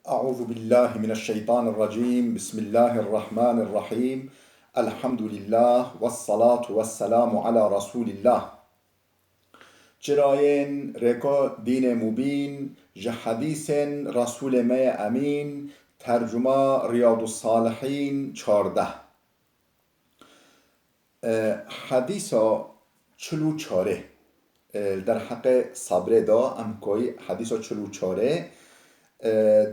أعوذ بالله من الشيطان الرجيم بسم الله الرحمن الرحيم الحمد لله والصلاة والسلام على رسول الله جراين ركا دين مبين جحديث رسول ما أمين ترجمة رياض الصالحين 14 حدیثا چلو چاره در حق صبر دا ام کوي حديثا چلو چاره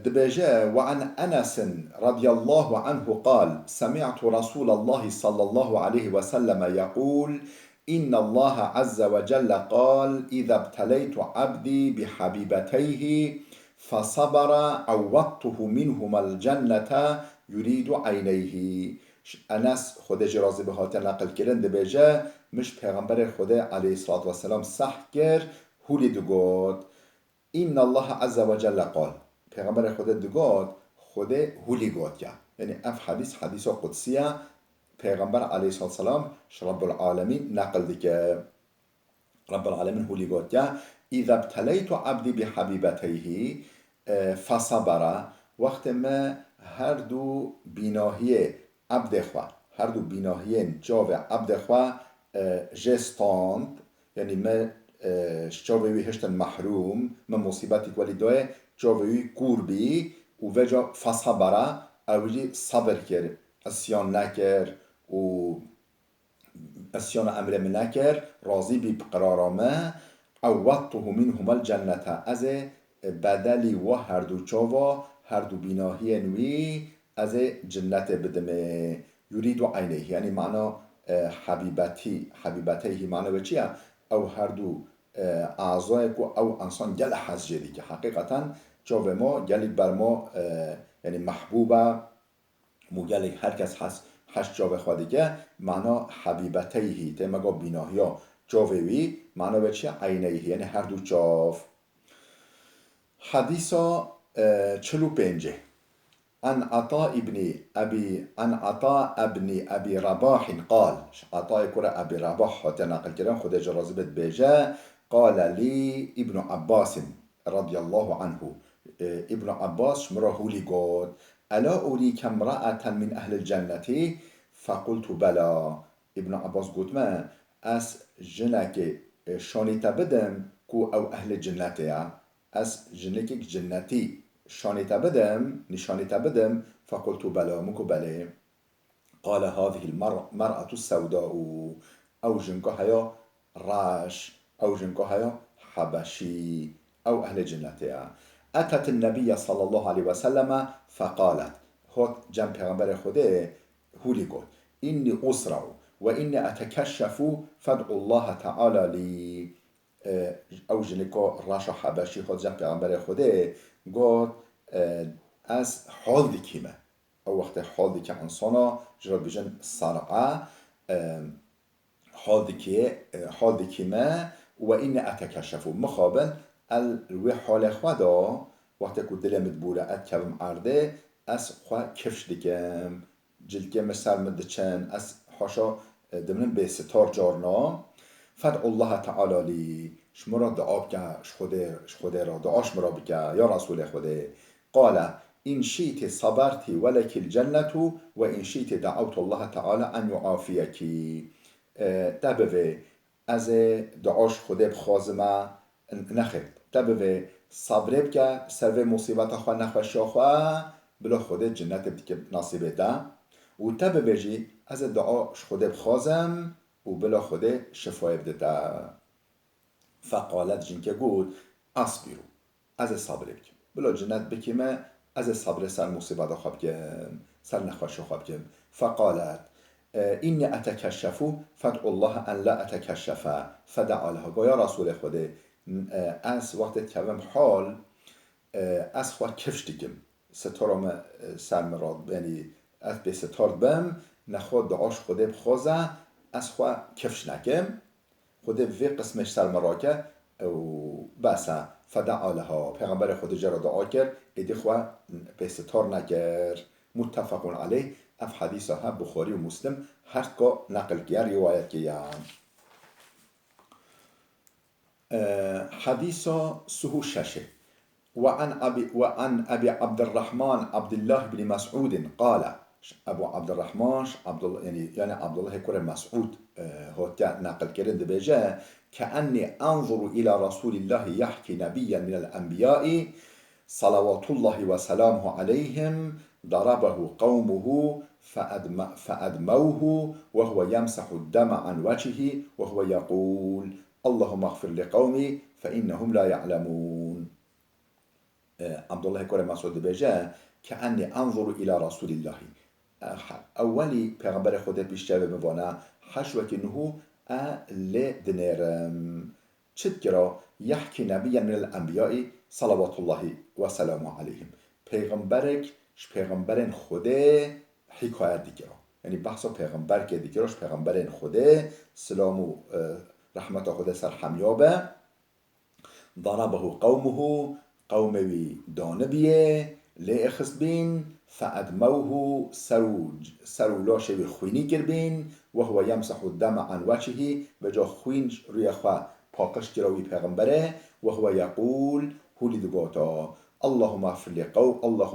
دبجة وعن أنس رضي الله عنه قال سمعت رسول الله صلى الله عليه وسلم يقول إن الله عز وجل قال إذا ابتليت عبدي بحبيبتيه فصبر عوضته منهما الجنة يريد عينيه. انس خودش راضی به هات نقل کردن دبجه مش پیغمبر خدا علیه الصلاة والسلام صح کرد هولی دگود این الله عز وجل قال پیغمبر خدا دگود خدا هولی گود کرد، یعنی اف حدیث قدسیه پیغمبر علیه الصلاة والسلام رب العالمین نقل دیگه رب العالمین هولی گود کرد اذا ابتلیت عبدی بحبیبتیه فصبر وقت ما هر دو بیناهی عبد خوا هر دو بیناهین جاو عبد خوا جستاند، یعنی ما جاوی هشتن محروم ما مصیبتی ولی دوه جاوی قربی و وجا فصبره اولی صبر کرد اسیان نکر و اسیان امر من نکر راضی بی قرارامه عوضته منهما الجنة از بدلی و هر دو چاوا هر دو بیناهی نوی از جنت بدمه یرید عینه، یعنی معنا حبیبتیه معنا به چیه؟ او هر دو اعضای کو او انسان گل حس جدی که حقیقتا جاو ما گلی بر ما یعنی محبوبه مو گلی هر کس حس جاو خودی که معنا حبیبتیه ته مگا بیناهیا جاوی معنا به چیه؟ عینه، یعنی هر دو جاو. حدیثا 45 عن عطاء ابن ابي رباح قال عطاء كرة ابي رباح تنقل كلام خد جرازبت بيجا قال لي ابن عباس رضي الله عنه ابن عباس شمره لي قال ألا أريك امرأة من أهل الجنة فقلت بلى. ابن عباس قلت ما أس جنك شانيتا بدم كو أو أهل الجنة أس جنك جنتي شانيتا بدم نشانيتا بدم فقلت بلى مكو بلى. قال هذه المرأة السوداء أو جنكو هيا راش أو جنكو هيا حبشي أو أهل جنة أتت النبي صلى الله عليه وسلم فقالت هات جنب پیغمبر خدا هولي قول إني أسرع وإني أتكشف فادعو الله تعالى لي. او جنکو راش حبشی خود جنب پیغمبر خدا گفت از حال دیکیمه او وقت حال دیکه انسانا جرا بیجن سرعه حال دیکیمه و این اتکشفو مخابل الوی حال خدا وقت که دلم بوره ات کبم عرده از خواه کفش دیکم جلکه مثل مدچن از حاشا دمنم به ستار جارنا فدع الله تعالی لی شما را دعا بکن خدا را دعاش مرا بکن یا رسول خدا. قال این شیت صبرتی ولک الجنة و این شیت دعوت الله تعالی ان یعافیکی. تبوه از دعاش خدا بخوازمه نخیر تبوه صبر بکن سر مصیبت خواه نخوشی خواه بلا خدا جنت بکن نصیبه ده و تبوه جی از دعاش خدا بخوازم و بلا خدا شفای بده. فقالت جنکه گود اصبرو از صبر بکم بلا جنت بکیمه از صبر سر مصیبت خواب کم سر نخوش خواب کم. فقالت اینی اتکشفو فدعو الله ان لا اتکشفه فدعا لها گویا رسول خدا از وقت کبم حال از خواه کفش دیگم ستارم سر مراد یعنی از به ستارد بم نخواد دعاش خدا بخوازه از خواه کفش نکم خدا وی قسمش سر مراکه و بسا فدعا لها پیغمبر خدا جرا دعا کرد ایدی خواه به ستار نکر. متفقون علیه اف حدیث ها بخاری و مسلم هر که نقل کیا روایت کیا. حدیث سهو ششه وعن أبي عبد الرحمن عبد الله بن مسعود قال أبو عبد الرحمن عبد الله يعني عبد الله كره مسعود هو نقل كرند بيجا كأني أنظر إلى رسول الله يحكي نبيا من الأنبياء صلوات الله وسلامه عليهم ضربه قومه فأدموه وهو يمسح الدم عن وجهه وهو يقول اللهم اغفر لقومي فإنهم لا يعلمون. عبدالله کره مسعود بجه که انی انظر الى رسول الله اولی پیغمبر خود پیشتر بموانه حشوه نهو دنیرم چد کرا یحکی نبی من الانبیاء صلوات الله و سلامه علیهم پیغمبرین خوده حکایت دیگرا یعنی بحثا پیغمبر که دیگراش پیغمبرین خوده سلام و رحمت خود سر همیابه ضربه قومه قوموی دانبیه لی اخست بین فادموه سرو لاشه خوینی کر بین و هو یمسح الدم عن وجهه و جا خوین روی خواه پاکش کراوی پیغمبره و هو یقول هولی دگاتا اللهم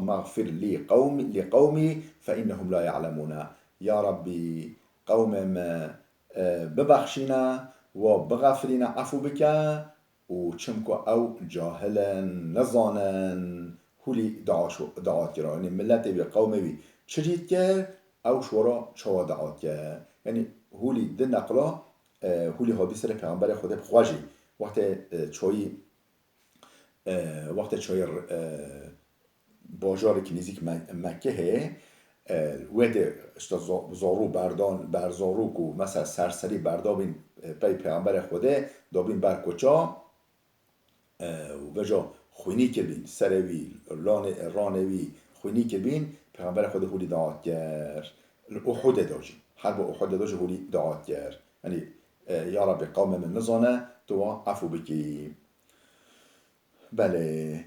اغفر لقومی فإنهم لا يعلمون. یا ربی قوم ما ببخشینا و بغفرینا عفو بکن و چمکو او جاهلن نزانن هولی دعات کرا یعنی ملت بی قوم بی چجید که او شورا چوا دعات که یعنی هولی ده نقلا هولی ها بیسر پیغمبر خود بخواجی وقت چوی باجار که نزیک مکه وده زارو بر زارو کو مثلا سرسری بردابین پی پیغمبر خوده دابین بر کجا و جا خوینی که بین سروی رانوی خوینی که بین پیغمبر خود هولی دعات کرد احد داجی حرب احد داجی هولی دعات کرد یعنی یا رب قوم من نزانه تو عفو بکی. بله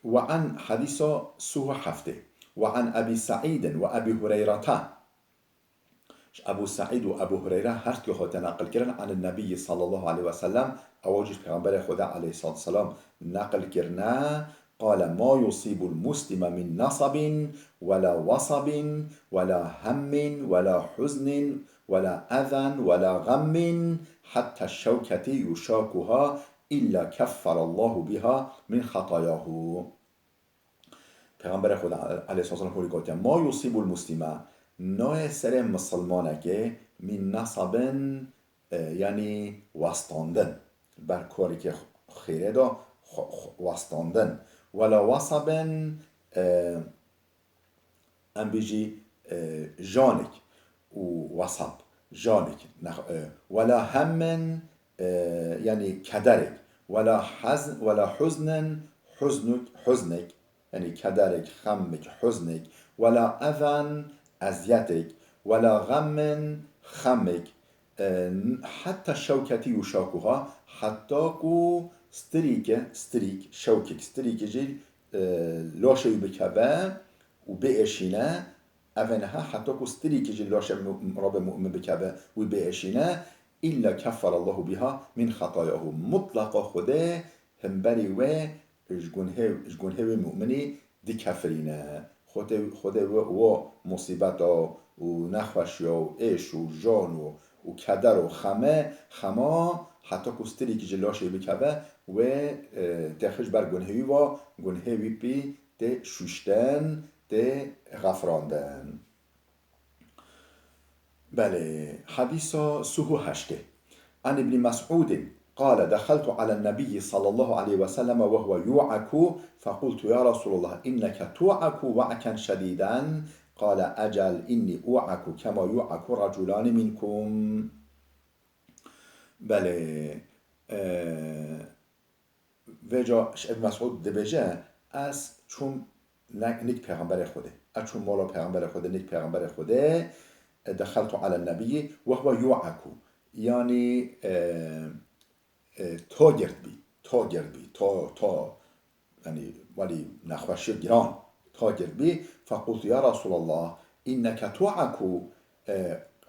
وعن حديث سوه حفته وعن أبي سعيد وأبي هريرة أبو سعيد وأبو هريرة هرت که نقل کردن عن النبي صلى الله عليه وسلم أواجه پیغمبر خدا عليه الصلاة والسلام نقل کردن قال ما يصيب المسلم من نصب ولا وصب ولا هم ولا حزن ولا أذى ولا غم حتى الشوكة يشاكها إلا كفر الله بها من خطاياه. پیغمبر خدا علیه الصلاة والسلام گفت ما یصیب المسلم نوع سر مسلمانه که من نصب یعنی وستاندن بر کاری که خیره دا وستاندن ولا وصب ام بیجی جانک و وصب جانک ولا هم یعنی کدرک ولا حزن حزنك يعني كدرك خمك حزنك ولا أذى أذيتك ولا غم خمك حتى الشوكة يشاكها حتى كو ستريك شوكك ستريك جيل لاشي بكبا وبئشنا أذنها حتى كو ستريك جيل لاشي رب مؤمن بكبا وبئشنا إلا كفر الله بها من خطاياه مطلق خده هم بری و جگونه و مؤمنی دی کفرینه خود و مصیبت و نخوشی و عیش و جان و کدر و خمه حتی کستری که جلاشی بکبه و تخش بر گنهوی و گنهوی پی ده شوشتن ده غفراندن. بله حديث سهو هشته عن ابن مسعود قال دخلت على النبي صلى الله عليه وسلم وهو يوعك فقلت يا رسول الله إنك توعك وعكا شديدا قال أجل إني أوعك كما يوعك رجلان منكم. بله وجا ابن مسعود دبجه از چون نیک پیغمبر خوده از چون مولا پیغمبر خوده نیک پیغمبر خوده دخلت على النبي وهو يوعك يعني تا گرد بی تا يعني ولي نخوشی گران تا گرد بی فقلت يا رسول الله إنك توعك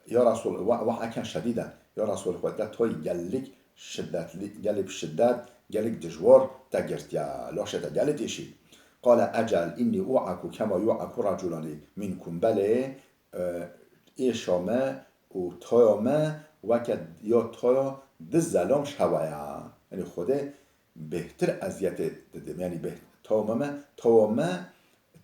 يا رسول وعكا شديدا يا رسول الله توي قلب شدت قالك دجوار تقرت يا لاشة قالت إشي. قال أجل إني أوعك كما يوعك رجلان منكم بله إيشامه وتايامه وكد يا تايا دزلام شوايا، يعني خوده بهتر اذیت دادم، یعنی به تامامه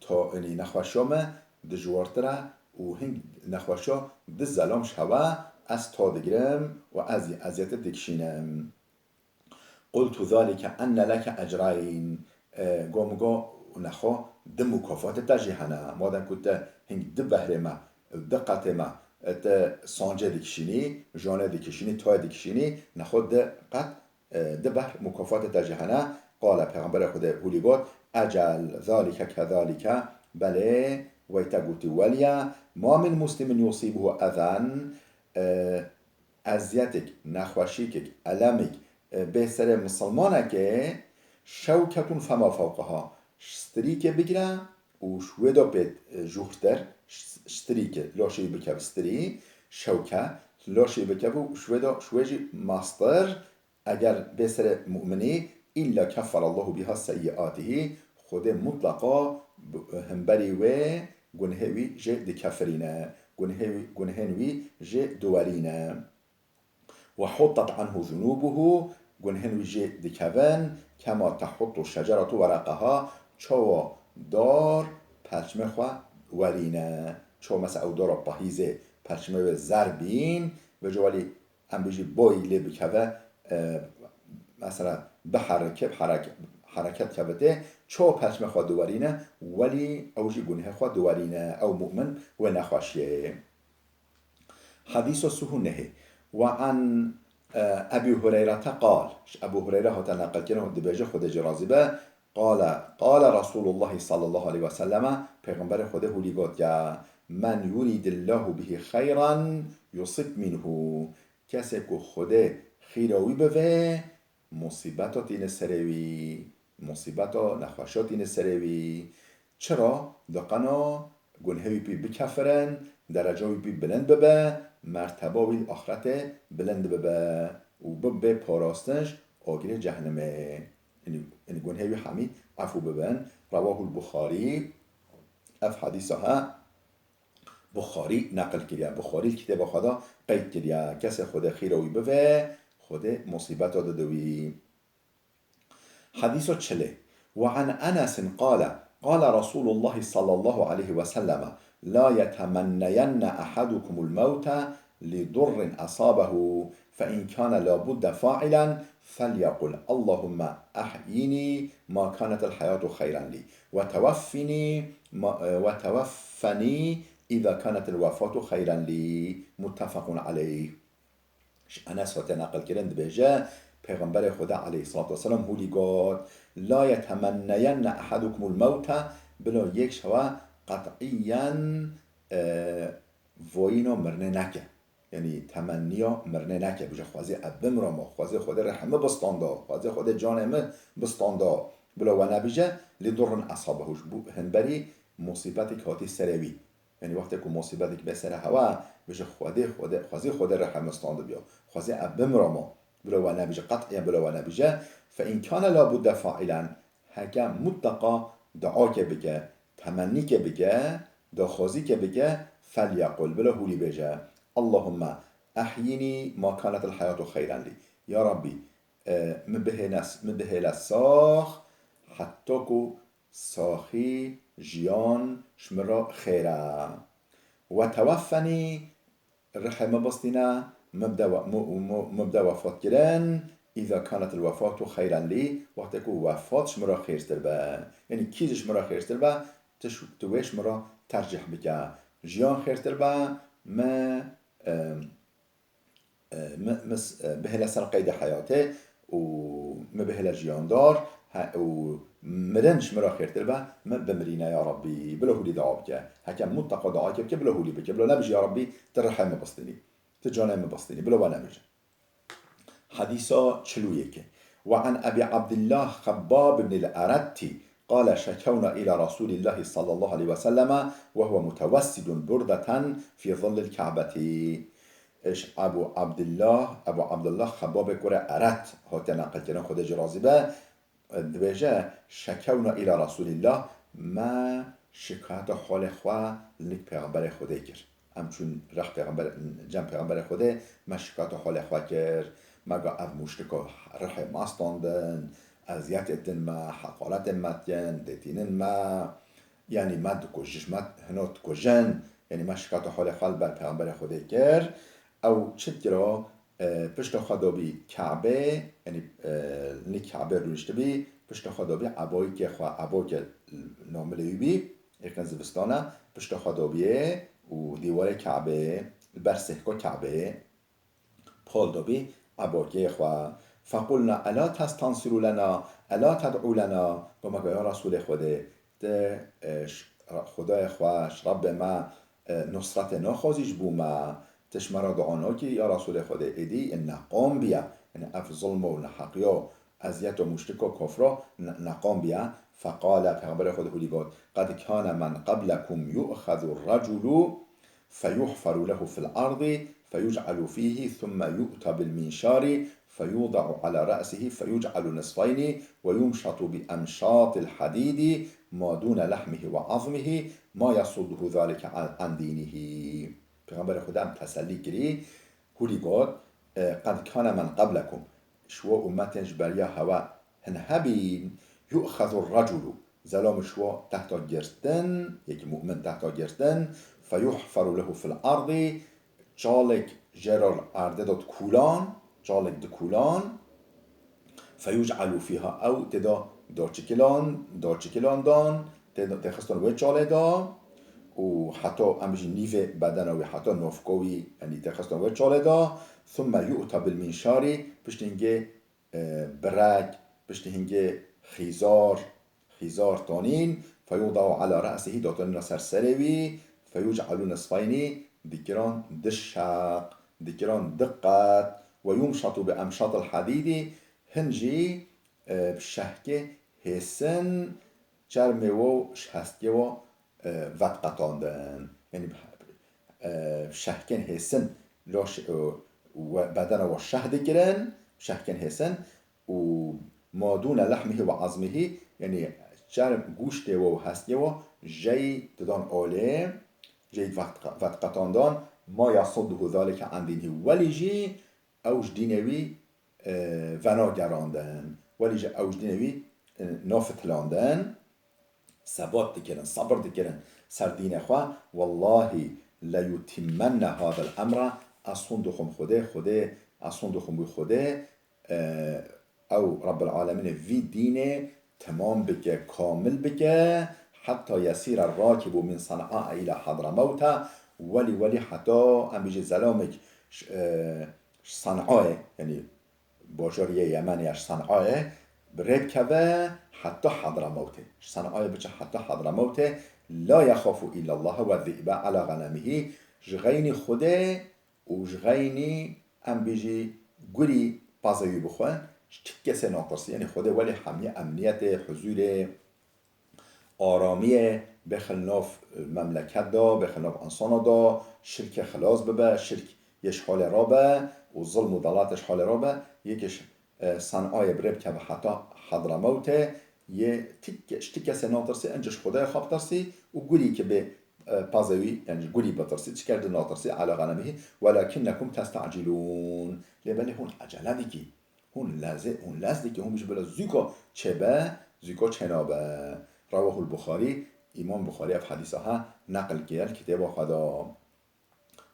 تا یعنی نخوشامه دجوارتره و هنگ نخوشا دزلام شوا از تا دگرم و از اذیت دکشینم. قلت ذلك أن لك أجرين قومقا نخوا دم مكافات تجهنا مادام كنت هنگ دبهر ما دقت ما سانجه دکشینی جانه دکشینی تای دکشینی نخوا دقت دبهر مكافات تجهنا. قال پیغمبر خود هولیگات اجل ذلك كذلك بله ويتقوت وليا ما من مسلم يصيبه أذن اذیتک نخوشیکک علمک به سر مسلمانه که شوکتون فما فوقها ستریک بگیره و شویدا به جوهتر ستریک لاشی بکب ستری شوکه لاشی بکب و شویجی ماستر اگر به سر مؤمنی إلا كفر الله بها سيئاته خود مطلقا همبری و گنهوی جه دکفرینه گنهوی جه دوارینه وحطت عنه ذنوبه گنهوی جه دکون كما تحط الشجرة ورقها چوا دار پرچمه خواه ورینه چوا مثلا او دار پاهیزه پرچمه زربین و جوالی هم بیجی بایلی بکوه مثلا به حرکت کبته چو پشم خواه دوارینه ولی اوجی گنه خواه دوارینه او مؤمن و نخواشیه. حديث سهونه وعن أبي هريرة قال أبو هريرة هو تنقل كنه دباجه خود جرازبه قال رسول الله صلى الله عليه وسلم پیغمبر خوده هولیگات یا من يريد الله به خيرا يصب منه کسی که خوده خیراوی بوه مصیبتات این سروی مصیبتا نخوشات این سروی چرا؟ دقنا گنهوی پی بکفرن درجاوی پی بلند ببه مرتباوی آخرت بلند ببه و ببه پاراستنش آگیر جهنمه این گنهوی حمید عفو ببن. رواه البخاری اف حدیثها بخاری نقل کریا بخاری کتاب خدا قید کریا کسی خود خیروی بوه خود مصیبت دادوی. حدیث چله وعن انس قال رسول الله صلى الله عليه وسلم لا يتمنين أحدكم الموت لضر أصابه فإن كان لابد فاعلا فليقل اللهم أحيني ما كانت الحياة خيرا لي وتوفني إذا كانت الوفاة خيرا لي. متفق عليه. انس و نقل کردن بهجه پیغمبر خدا علیه الصلاة والسلام هولیگات لا یتمنین احدکم الموت بلا یک شوا قطعیا وینا مرنه نکه یعنی تمنیا مرنه نکه بجه خوازی ابم را ما خوازی خود رحمه بستاندا خوازی خود جانمه بستاندا بلا و نبیجه لدرن اصابهوش هنبری مصیبتی که هاتی سروی یعنی وقتی که مصیبتی که به سر هوا بشه خوازی خود رحم استانده بیا خوازی ابم را ما بلا و نبیجه قطعا بلا و نبیجه فإن كان لابد فاعلا هکا متقا دعا که بگه تمنی که بگه دخوازی که بگه فلیقل بلا هولی بگه اللهم احیینی ما كانت الحیات خیرا لی یا ربی مبهل ساخ حتی که ساخی جیان شمرا خیره و توفنی رحمه بستینا مبدا وفات گرن اذا كانت الوفاة خيرا لي وقتی که وفات شمرا خیرتر به یعنی کیز شمرا خیرتر به توی شمرا ترجیح بکن جیان خیرتر به ما بهل سر قید حیاته و ما بهل جیان دار و مرن شمرا خیرتر به ما بمرینه یا ربی بلا هولی دعا بکن هکم متقا دعا که بلا هولی بکن بلا نبیج یا ربی ترحمه بستنی تجانه بستنی بلا و نبیج. حديثا چلويك وعن أبي عبد الله خباب بن الأرتي قال شكونا إلى رسول الله صلى الله عليه وسلم وهو متوسد بردة في ظل الكعبة اش ابو عبدالله خباب کوره ارت هات نقل کردن خود جرازی به دبیجه شکونا الى رسول الله ما شکایت حال خواه لنک پیغمبر خوده کرد همچون رخ پیغمبر جمع پیغمبر خوده ما شکایت حال خواه کرد مگا اف مشتکا رح ماستاندن اذیت اتن ما حقارت متین دیتینن ما یعنی مد کجش مد هنوت کجن یعنی ما شکایت حال خواه بر پیغمبر خوده کرد او چطرا پشت خدا بی کعبه یعنی نی کعبه روشته بی پشت خدا بی عبایی که خواه عبایی که ناملی بی یکن زوستانه پشت خدا بیه و دیوار کعبه برسه کعبه پال دابی عبایی خواه فقلنا الا تستنصروا لنا الا تدعو لنا و مگه یا رسول خوده ده خدای خواه رب ما نصرت نخوازیش بوما تشمرا دعانا که یا رسول خدا ایدی نقام بیا یعنی اف ظلم و نحقیا ازیت و مشتک و کفرا نقام بیا فقال پیغمبر خدا هلیگاد قد کان من قبلكم یؤخذ الرجل فيحفر له في الأرض فيجعل فيه ثم يؤتى بالمنشار فيوضع على رأسه فيجعل نصفين ويمشط بأمشاط الحديد ما دون لحمه وعظمه ما يصده ذلك عن دينه. پیغمبر خدا هم تسلی کری هولی گاد قد کان من قبلكم شو امتنج بریا هوا هنهبین یؤخذ الرجل زلام شو تحت گرستن یک مؤمن تحت گرستن فیحفر له في الارض جالک جرال ارده داد کولان جالک دکولان فیجعلو فیها او تدا دارچکلان دان تخستان وی جاله دا و حتی همچنین نیو بدن و حتی نفقوی یعنی تخستان وی جاله دا ثم یؤتا بالمنشاری پشت هنگه برگ پشت هنگه خیزار تانین فیوضع على رأسه داتانین سر سروی فیجعلو نصفینی ذكران دشق ذكران دقت ويمشط بأمشاط الحديد هنجي بشهكه هسن جرمه و شهسته و وقتاندن يعني شهكن هسن و بدن و شهد كرن شهكن هسن و ما دون لحمه و عظمه يعني جرم گوشته و هسته و جي تدان آله جيد وقت قطاندان ما يصده ذلك عن دينه وليجي اوج دينوي ونا گراندن وليجي اوج دينوي نافتلاندن ثبات دكرن صبر دكرن سر دين خواه والله ليتمن هذا الامر اصندخم خوده اصندخم بي خوده او رب العالمين في دين تمام بك كامل بك حتى يسير الراكب من صنعاء إلى حضرموت ولي حتى أم بيجي زلامك صنعاء يعني باجارية يمنيش صنعاء بركبه حتى حضرموت صنعاء بيجي حتى حضرموت لا يخاف إلا الله والذئب على غنمه جغيني خوده وجغيني أم بيجي قولي بازوي بخوان تكسي ناطرسي يعني خوده ولي حمية أمنية حضور آرامی به خلاف مملکت دا به خلاف انسان دا شرک خلاص ببه شرک یش حال را به و ظلم و ضلالتش حال را به یکش صنعای برب که به حتی حضرموت یه تیکه سنان ترسی انجش خدای خواب ترسی و گولی که به پازوی یعنی گولی بترسی چی کرده ناترسی علا غنمه ولکنکم تستعجلون لیبالی هون عجله دیگی هون لازه دیگی هون میشه بلا زیکا چه نابه رواه البخاري إمام بخاري في حديثها نقل كيال كتاب خدا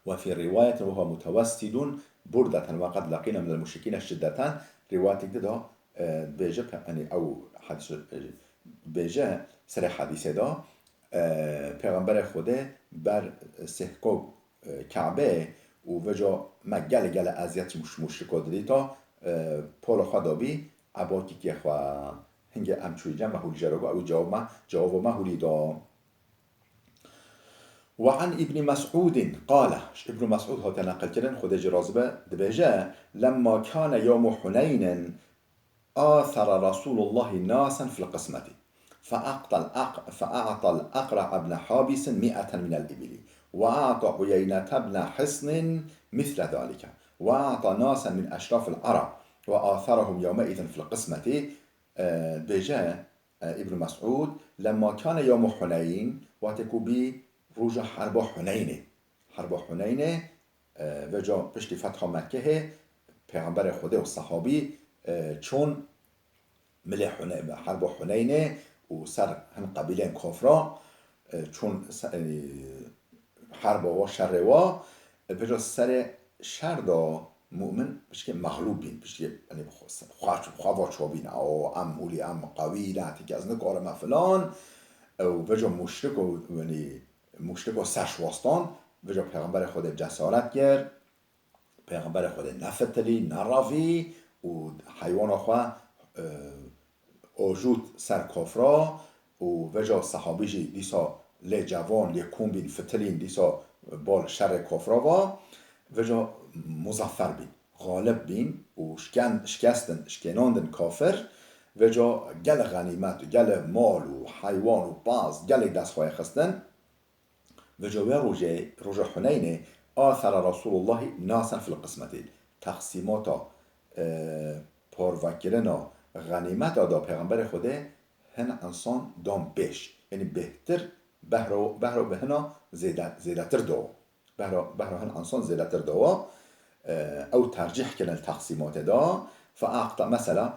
وفي رواية وهو متوسد بردة وقد لقينا من المشركين الشدة رواية كده بيجا يعني أو حديث بيجا سر حديث ده پیغمبر خدا بر سهکو کعبه و وجا مگل ازیت مشرکات دیتا پول خدا بی عباکی که خواه هنگه امچوی جمع هولی جرگو او جواب ما هولی دا وعن ابن مسعود قال ابن مسعود ها تنقل كرن خود جرازبه دبجه لما كان يوم حنين آثر رسول الله ناسا في القسمة فأعطى الأقرع بن حابس 100 من الإبل وأعطى عيينة بن حصن مثل ذلك وأعطى ناسا من أشراف العرب وآثرهم يومئذ في القسمة. بجاء ابن مسعود لما كان يوم حنين واتكو بي روج حرب حنين وجا پشت فتح مکه پیغمبر خدا و صحابی چون ملی حرب حنین و سر هم قبیله کافرا چون حرب و شر و بجا سر شر دا مؤمن بشکه مغلوب بین بشکه خواه چوبین او ام اولی ام قوی نهتی که از نکار ما فلان و بجا مشرک و سرشواستان بجا پیغمبر خود جسارت کرد پیغمبر خود نفتلی نرافی و حیوان خواه اوجود سر کافرا و وجا صحابیجی دیسا لی جوان لی کمبین فتلین دیسا بال شر کافرا و وجا مظفر بین غالب بین و شکناندن کافر وجا گل غنیمت و گل مال و حیوان و باز گل دست خواهی خستن وجا روز حنین آثر رسول الله ناسا فی القسمت تقسیماتا پاروکرنا غنیمت دا پیغمبر خوده هن انسان دام بیش یعنی بهتر بهرو بهنا زیدتر دو بهرو هن انسان زیدتر دو او ترجیح کنن تقسیمات دا فأعطى مثلا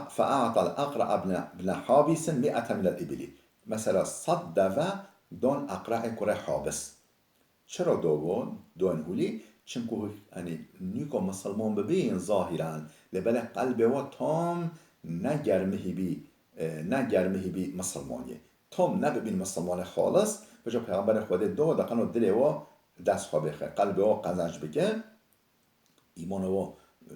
فأعطى الأقرع بن حابس 100 من الإبل مثلا صد دون أقرع كره حابس چرا دون هولی چونکه یعنی نیکو مسلمان ببین ظاهرا لبله قلب و تام نگرمهی بی مسلمانیه تام نببین مسلمان خالص بجا پیغمبر خود دقن و دل و دست خواه بخیر قلب و قزنج بکن ایمان و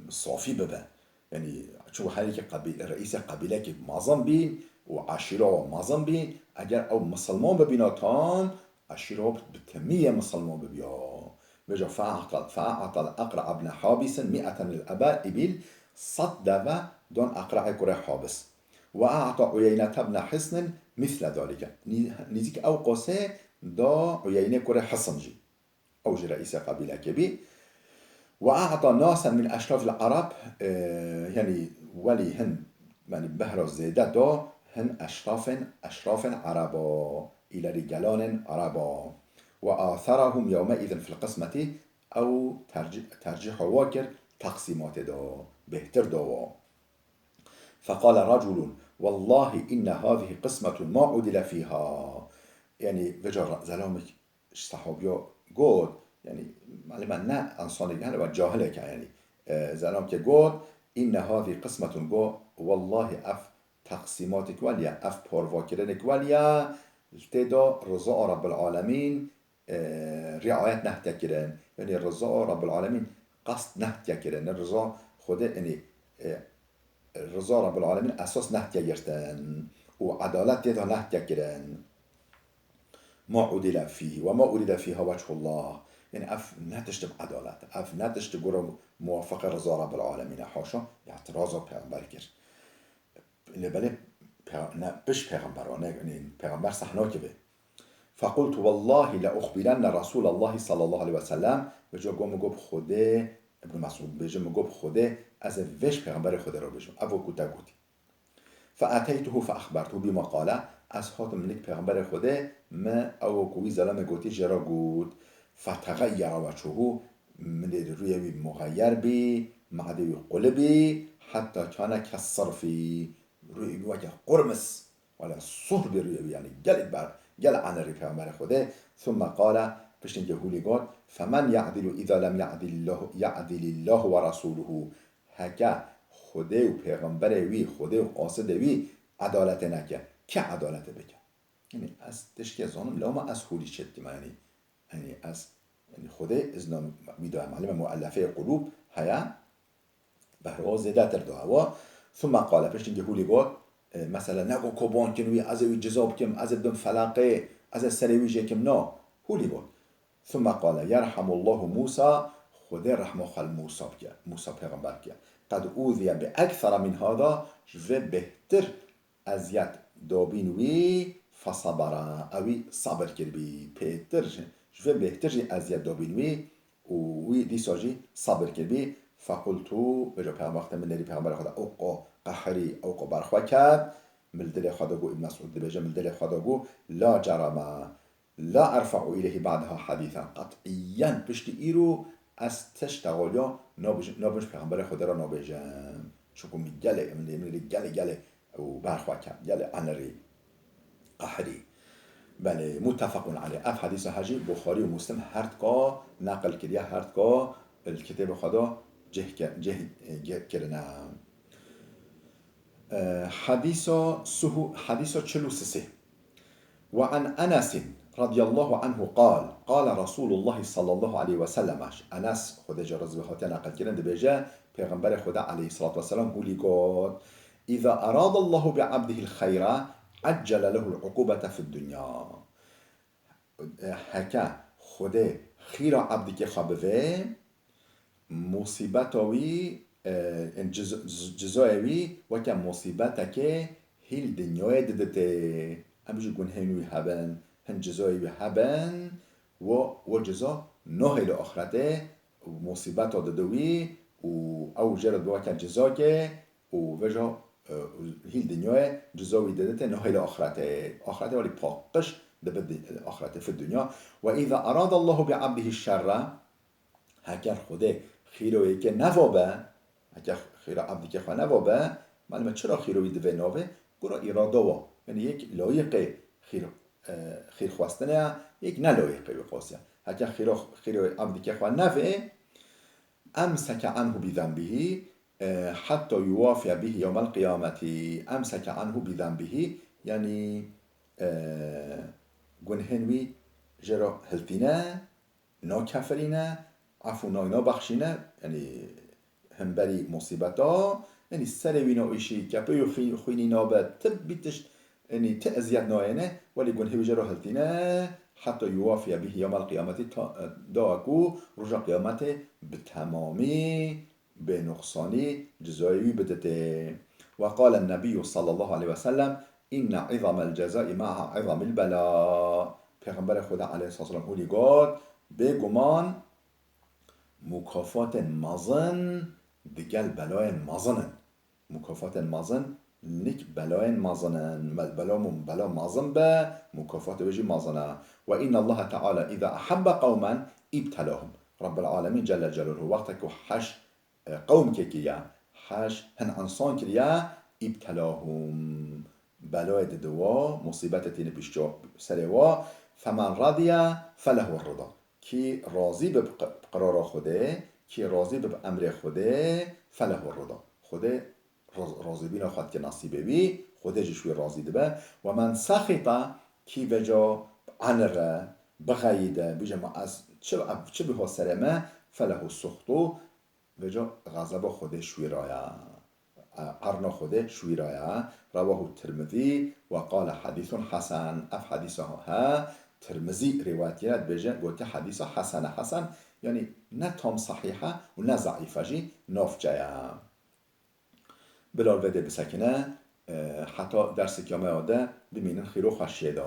صافی ببن یعنی چون هری که رئیس قبیله که مازم بین و عشیره و مازم بین اگر او مسلمان ببینا تام عشیره بتمیه مسلمان ببیا وجا فأعطى الأقرع بن حابس 100 من الإبل صد دون أقرع كره حابس وأعطى عيينة بن حصن مثل ذلك نزيك أو قصة دا عيينة كره حصن جي أو جي رئيس قبيلة كبير وأعطى ناسا من أشراف العرب يعني ولي هن يعني بهر الزيدة دا هن أشراف عربا إلى رجالان عربا وآثرهم يومئذ في القسمة أو ترجيح واكر تقسيمات دا بهتر دا فقال رجل والله إن هذه قسمة ما عدل فيها يعني وجر زلامك صحابيا قد يعني معلومة نه انسان يعني و جاهله که يعني زلام که قد إن هذه قسمة قد والله اف تقسيماتك وليا اف پارواكرنك وليا التدا رضا رب العالمين رعایت نهت کردن یعنی رضا رب العالمین قصد نهت کردن رضا خود یعنی رضا رب العالمین اساس نهت کردن و عدالت دیده نهت کردن ما عدل فيه و ما أريد فيها وجه الله يعني اف نتشت بعدالت اف نتشت قرر موافق رضا رب العالمين حاشا اعتراض پیغمبر کرد لبله بش پیغمبرانه یعنی پیغمبر صحنا که به فقلت والله لأخبرن رسول الله صلى الله عليه وسلم بجا گم خوده ابن مسعود بجا گم خوده از وش پیغمبر خدا رو بجم ابو کوتا گوتی فأتيته فأخبرته بما قال از هات منك پیغمبر خدا ما او کوی زلم گوتی جرا گوت فتغير وجهه من روی مغیر بی معدوی قلبی حتى كان كالصرفي روی وجه قرمس ولا صهر روی يعني قلب بر قال عن الرفاع خده ثم قال بشتن جهولي قال فمن يعدل إذا لم يعدل الله ورسوله هكا خده و پیغمبر وی خده و قاصد وی عدالت نکه که عدالت بکه یعنی از تشکی ظانم لما از خولی شدیم یعنی از یعنی خده ازنا میداه معلم مؤلفه قلوب هیا بهرها زیده تر دعوا ثم قال بشتن جهولي قال مثلا نگو کبان کنوی از وی جزاب کم از دم فلاقه از سروی جکم نا هولی بود ثم قال يرحم الله موسى خدا رحمه خل موسى پیغمبر که قد اوذی به اکثر من هذا و بهتر ازیت دابین وی فصبر اوی صبر کرد بی بهتر شوفه بهتر جی ازیاد دابین وی دیسا جی صبر کردی فقلتو بجا پیغمبر من نری پیغمبر خدا اوقا قهری اوقا برخوا کرد ملدل خدا گو ابن مسعود بجا ملدل خدا گو لا جرم لا ارفع الیه بعدها حدیثا قطعیا پشت ایرو از تشتغالیا نابش پیغمبر خدا را نابجم چون می گله گله و برخوا کرد گله انری قهری بله متفق علیه اف حدیث حجی بخاری و مسلم هردگاه نقل کردیا هردگاه الكتاب خدا جه کرنا حديث چلوسسه وعن أنس رضي الله عنه قال رسول الله صلى الله عليه وسلم أنس خدا جرز بخاطر نقل كرن بيجا پیغمبر خدا عليه الصلاة والسلام هولي قال إذا أراد الله بعبده الخير عجل له العقوبة في الدنيا هكا خدا خير عبدك خبوه مصیبتاوی جزایوی و که مصیبت که هیل دنیای ددته همیشه گون هنوی هبن هن جزایوی هبن و جزا نه هیل آخرته مصیبت ددوی و او جرد بوا که جزا که و وجا هیل دنیای جزاوی ددته نه هیل آخرته ولی پاقش دبد آخرته في الدنيا وإذا أراد الله بعبده الشر هكذا خده خیروی که نوابه اگه خیر عبدی که خواه نوابه معلومه چرا خیروی دوه نوابه گرا اراده وا یعنی یک لایق خیر خواستنه یک نلایق بقاسیه اگه خیروی عبدی که خواه نوه امسک عنه بذنبه حتی یوافی به یوم القیامت امسک عنه بذنبه یعنی گنهنوی جرا هلتینه ناکفرینه عفو ناینا بخشینه یعنی همبری مصیبتا یعنی سر وینا ایشی کپی و خوینی نابد تب بیتش یعنی تأذیت ناینه ولی گنه ویجه را هلتینه حتی یوافی به یوم القیامتی دا اکو رجا قیامت به تمامی به نقصانی جزایوی بدته وقال النبي صلى الله عليه وسلم إن عظم الجزاء مع عظم البلاء پیغمبر خدا علیه السلام هولی گفت بگمان مکافات مازن دگل بلای مازنن مکافات مازن نک بلای مازنن بلا مازن به مکافات وجه مازنه و این الله تعالی اذا احب قوما ابتلاهم رب العالمین جل جلاله وقت که حش قوم که کیا حش هن انسان کیا ابتلاهم بلای دوا مصیبت تین پیشجا سروا فمن رضی فله الرضا کی راضی به قرار خوده کی راضی به امر خوده فله الرضا خوده راضی بینا خود که نصیبه بی خوده جشوی راضی ده و من سخطه کی وجا عنره بغیده بیجا ما از چه به سرمه فله السخطو وجا غضب خوده شوی رایا عرنا خوده شوی رایا رواه الترمذی و قال حدیث حسن اف حدیث ها ترمذی روایت کرد بجن گفته حدیث حسن یعنی نه تام صحیحه و نه ضعیفه جی نافجه بلال وده بسکنه حتی درس کیامه آده بمینن خیرو خشیده